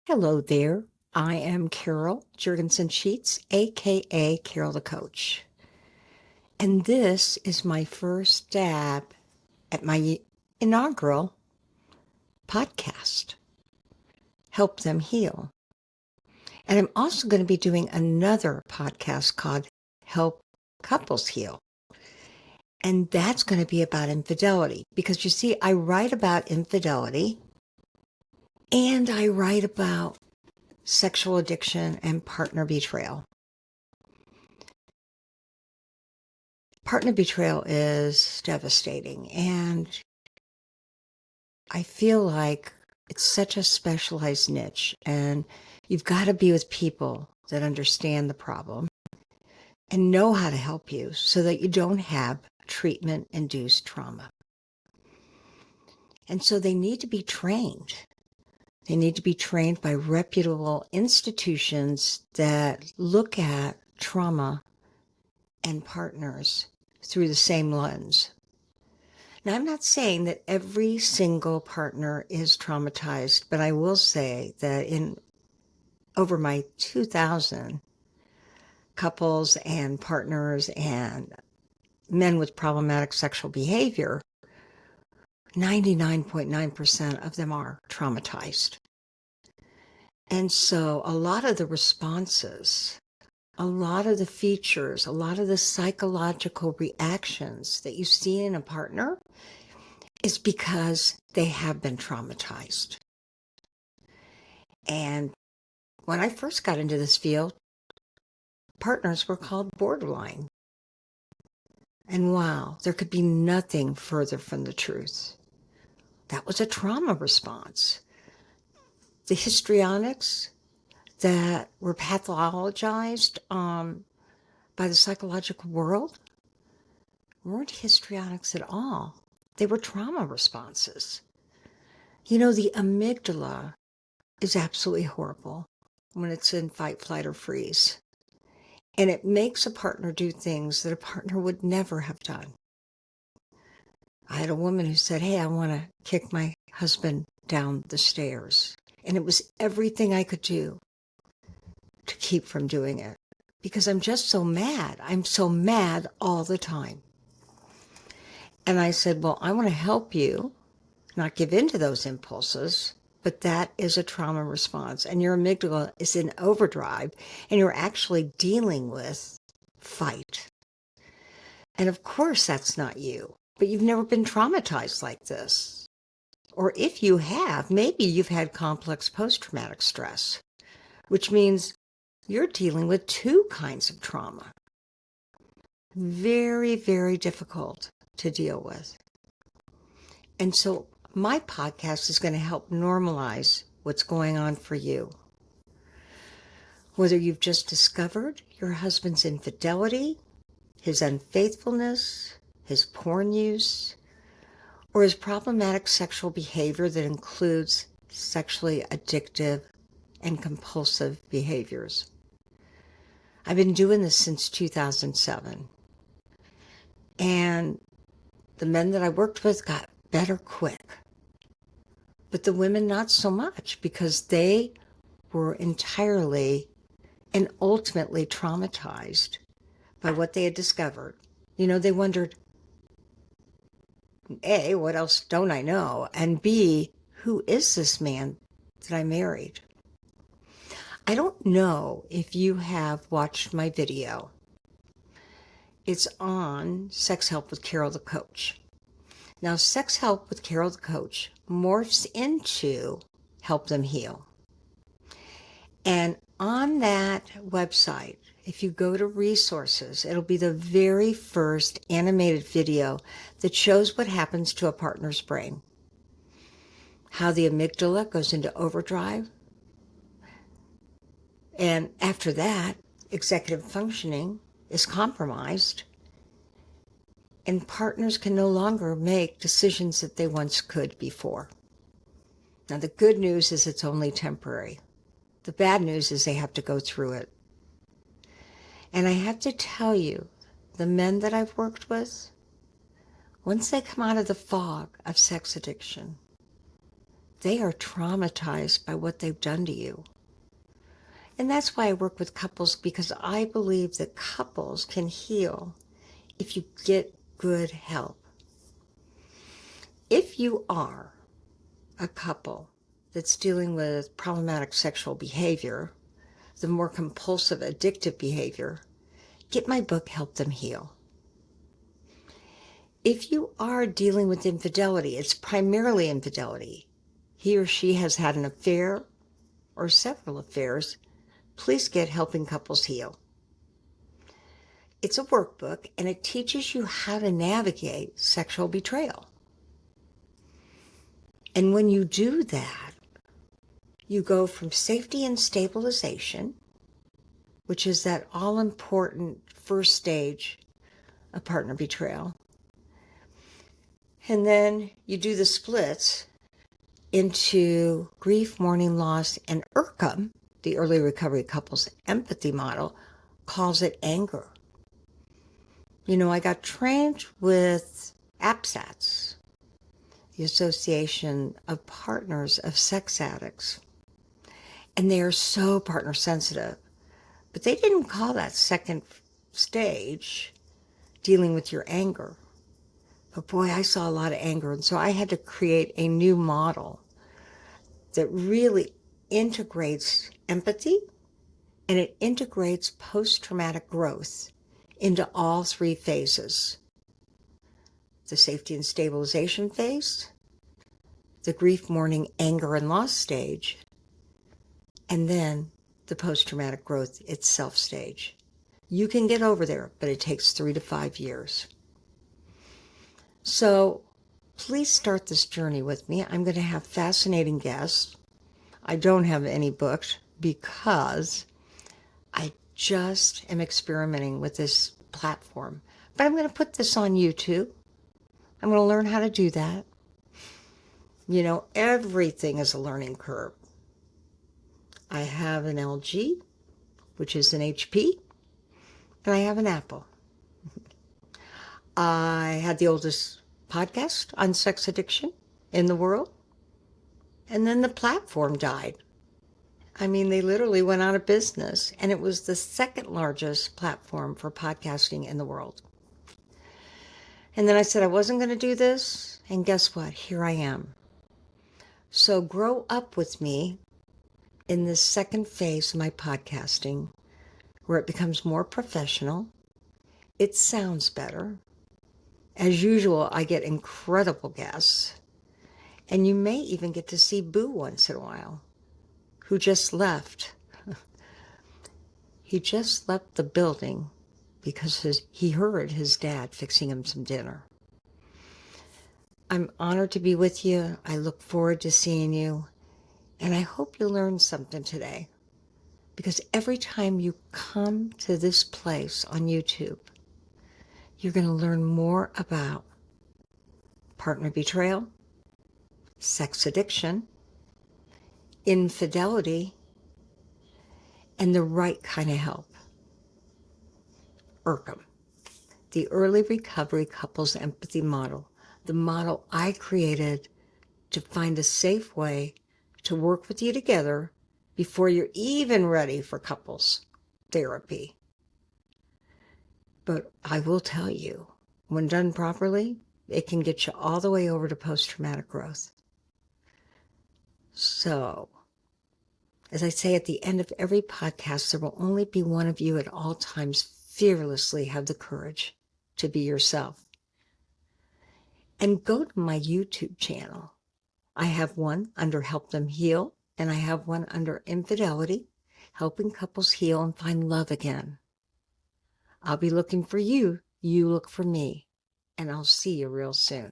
Hello there. I am Carol Jurgensen Sheets, aka Carol the Coach. And this is my first stab at my inaugural podcast, Help.Them.Heal. And I'm also going to be doing another podcast called Help Couples Heal. And that's going to be about infidelity because you see, I write about infidelity and I write about sexual addiction and partner betrayal. Partner betrayal is devastating, and I feel like it's such a specialized niche, and you've got to be with people that understand the problem and know how to help you so that you don't have treatment-induced trauma. And so they need to be trained. They need to be trained by reputable institutions that look at trauma and partners through the same lens. Now, I'm not saying that every single partner is traumatized, but I will say that in over my 2,000 couples and partners and men with problematic sexual behavior, 99.9% of them are traumatized. And so a lot of the responses, a lot of the features, a lot of the psychological reactions that you see in a partner is because they have been traumatized. And when I first got into this field, partners were called borderline. And wow, there could be nothing further from the truth. That was a trauma response. The histrionics that were pathologized by the psychological world weren't histrionics at all. They were trauma responses. You know, the amygdala is absolutely horrible when it's in fight, flight, or freeze. And it makes a partner do things that a partner would never have done. I had a woman who said, hey, I want to kick my husband down the stairs. And it was everything I could do to keep from doing it because I'm just so mad. I'm so mad all the time. And I said, well, I want to help you not give in to those impulses, but that is a trauma response. And your amygdala is in overdrive, and you're actually dealing with fight. And of course, that's not you, but you've never been traumatized like this. Or if you have, maybe you've had complex post-traumatic stress, which means you're dealing with two kinds of trauma. Very, very difficult to deal with. And so my podcast is going to help normalize what's going on for you. Whether you've just discovered your husband's infidelity, his unfaithfulness, his porn use, or his problematic sexual behavior that includes sexually addictive and compulsive behaviors. I've been doing this since 2007. And the men that I worked with got better quick. But the women not so much because they were entirely and ultimately traumatized by what they had discovered. You know, they wondered, A, what else don't I know? And B, who is this man that I married? I don't know if you have watched my video. It's on Sex Help with Carol the Coach. Now, Sex Help with Carol the Coach morphs into Help Them Heal. And on that website, if you go to resources, it'll be the very first animated video that shows what happens to a partner's brain. How the amygdala goes into overdrive. And after that, executive functioning is compromised. And partners can no longer make decisions that they once could before. Now, the good news is it's only temporary. The bad news is they have to go through it. And I have to tell you, the men that I've worked with, once they come out of the fog of sex addiction, They are traumatized by what they've done to you. And that's why I work with couples, because I believe that couples can heal if you get good help. If you are a couple that's dealing with problematic sexual behavior, the more compulsive, addictive behavior, get my book, Help.Them.Heal. If you are dealing with infidelity, it's primarily infidelity. He or she has had an affair or several affairs, please get Helping Couples Heal. It's a workbook, and it teaches you how to navigate sexual betrayal. And when you do that, you go from safety and stabilization, which is that all-important first stage of partner betrayal. And then you do the splits into grief, mourning, loss, and IRCM, the Early Recovery Couples Empathy Model, calls it anger. You know, I got trained with APSATs, the Association of Partners of Sex Addicts, and they are so partner sensitive. But they didn't call that second stage dealing with your anger. But boy, I saw a lot of anger, and so I had to create a new model that really integrates empathy, and it integrates post-traumatic growth into all three phases. The safety and stabilization phase, the grief, mourning, anger, and loss stage, and then the post-traumatic growth itself stage. You can get over there, but it takes 3 to 5 years. So please start this journey with me. I'm going to have fascinating guests. I don't have any books because I just am experimenting with this platform. But I'm going to put this on YouTube. I'm going to learn how to do that. You know, everything is a learning curve. I have an LG, which is an HP, and I have an Apple. I had the oldest podcast on sex addiction in the world, and then the platform died. I mean, they literally went out of business, and it was the second largest platform for podcasting in the world. And then I said I wasn't going to do this, and guess what? Here I am. So grow up with me in this second phase of my podcasting, where it becomes more professional. It sounds better. As usual, I get incredible guests. And you may even get to see Boo once in a while, who just left. He just left the building because he heard his dad fixing him some dinner. I'm honored to be with you. I look forward to seeing you. And I hope you learned something today. Because every time you come to this place on YouTube, you're going to learn more about partner betrayal, sex addiction, infidelity, and the right kind of help. IRCM, the Early Recovery Couples Empathy Model, the model I created to find a safe way to work with you together before you're even ready for couples therapy. But I will tell you, when done properly, it can get you all the way over to post-traumatic growth. So, as I say at the end of every podcast, there will only be one of you at all times. Fearlessly have the courage to be yourself. And go to my YouTube channel. I have one under Help.Them.Heal, and I have one under Infidelity, helping couples heal and find love again. I'll be looking for you. You look for me. And I'll see you real soon.